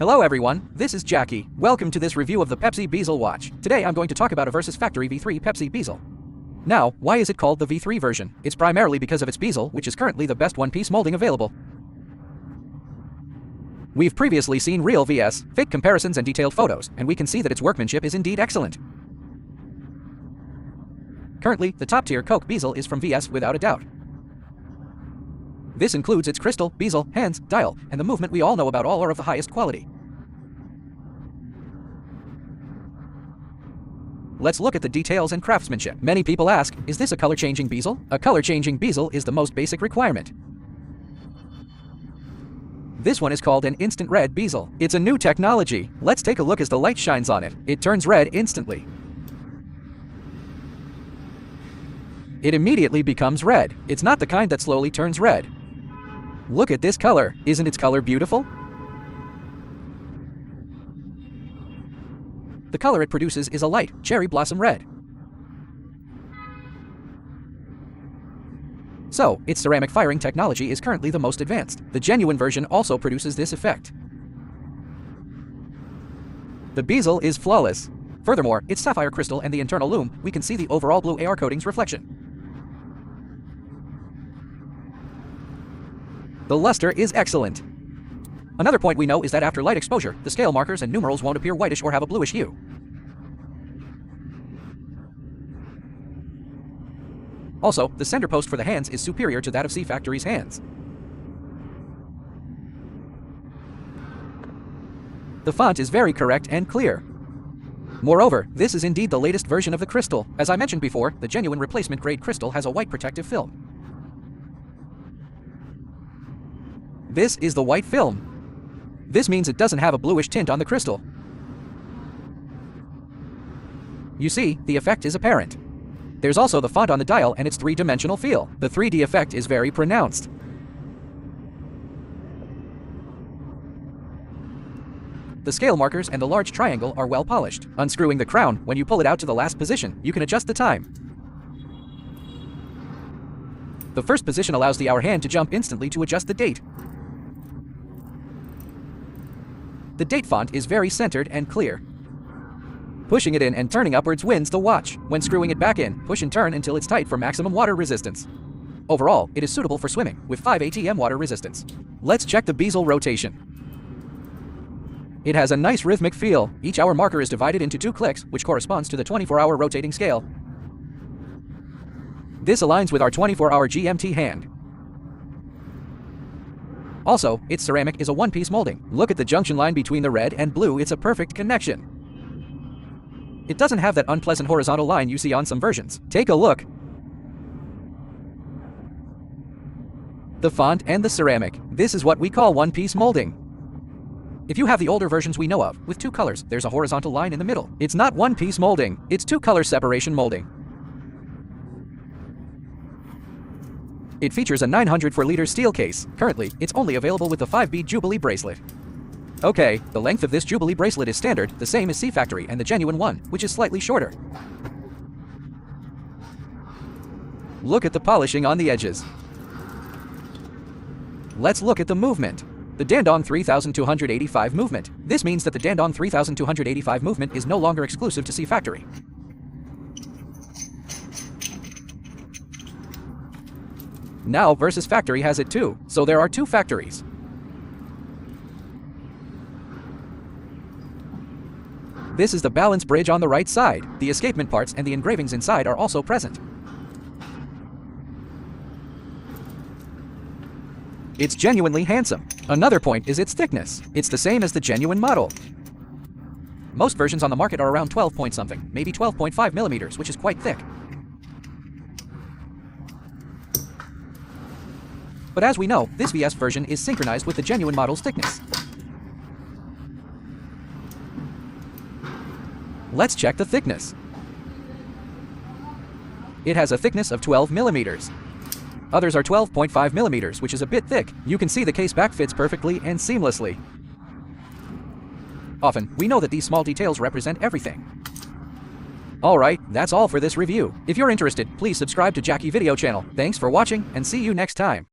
Hello everyone, this is Jackie. Welcome to this review of the Pepsi Bezel watch. Today I'm going to talk about a VSF V3 Pepsi Bezel. Now, why is it called the V3 version? It's primarily because of its bezel, which is currently the best one-piece molding available. We've previously seen real vs. fake comparisons and detailed photos, and we can see that its workmanship is indeed excellent. Currently, the top-tier Coke bezel is from VS without a doubt. This includes its crystal, bezel, hands, dial, and the movement we all know about all are of the highest quality. Let's look at the details and craftsmanship. Many people ask, is this a color-changing bezel? A color-changing bezel is the most basic requirement. This one is called an instant red bezel. It's a new technology. Let's take a look as the light shines on it. It turns red instantly. It immediately becomes red. It's not the kind that slowly turns red. Look at this color. Isn't its color beautiful? The color it produces is a light, cherry blossom red. So, its ceramic firing technology is currently the most advanced. The genuine version also produces this effect. The bezel is flawless. Furthermore, its sapphire crystal and the internal loom, we can see the overall blue AR coating's reflection. The luster is excellent. Another point we know is that after light exposure, the scale markers and numerals won't appear whitish or have a bluish hue. Also, the center post for the hands is superior to that of C Factory's hands. The font is very correct and clear. Moreover, this is indeed the latest version of the crystal. As I mentioned before, the genuine replacement grade crystal has a white protective film. This is the white film. This means it doesn't have a bluish tint on the crystal. You see, the effect is apparent. There's also the font on the dial and its three-dimensional feel. The 3D effect is very pronounced. The scale markers and the large triangle are well polished. Unscrewing the crown, when you pull it out to the last position, you can adjust the time. The first position allows the hour hand to jump instantly to adjust the date. The date font is very centered and clear. Pushing it in and turning upwards wins the watch. When screwing it back in, push and turn until it's tight for maximum water resistance. Overall, it is suitable for swimming, with 5 atm water resistance. Let's check the bezel rotation. It has a nice rhythmic feel. Each hour marker is divided into 2 clicks, which corresponds to the 24-hour rotating scale. This aligns with our 24-hour GMT hand. Also, its ceramic is a one-piece molding. Look at the junction line between the red and blue, it's a perfect connection. It doesn't have that unpleasant horizontal line you see on some versions. Take a look. The font and the ceramic. This is what we call one-piece molding. If you have the older versions we know of, with 2 colors, there's a horizontal line in the middle. It's not one-piece molding, it's 2-color separation molding. It features a 904-liter steel case. Currently, it's only available with the 5B Jubilee bracelet. Okay, the length of this Jubilee bracelet is standard, the same as C Factory and the genuine one, which is slightly shorter. Look at the polishing on the edges. Let's look at the movement. The Dandong 3285 movement. This means that the Dandong 3285 movement is no longer exclusive to C Factory. Now VSF Factory has it too, so there are 2 factories. This is the balance bridge on the right side. The escapement parts and the engravings inside are also present. It's genuinely handsome. Another point is its thickness. It's the same as the genuine model. Most versions on the market are around 12 point something, maybe 12.5 millimeters, which is quite thick. But as we know, this VS version is synchronized with the genuine model's thickness. Let's check the thickness. It has a thickness of 12 millimeters. Others are 12.5 millimeters, which is a bit thick. You can see the case back fits perfectly and seamlessly. Often, we know that these small details represent everything. Alright, that's all for this review. If you're interested, please subscribe to Jackie Video channel. Thanks for watching, and see you next time.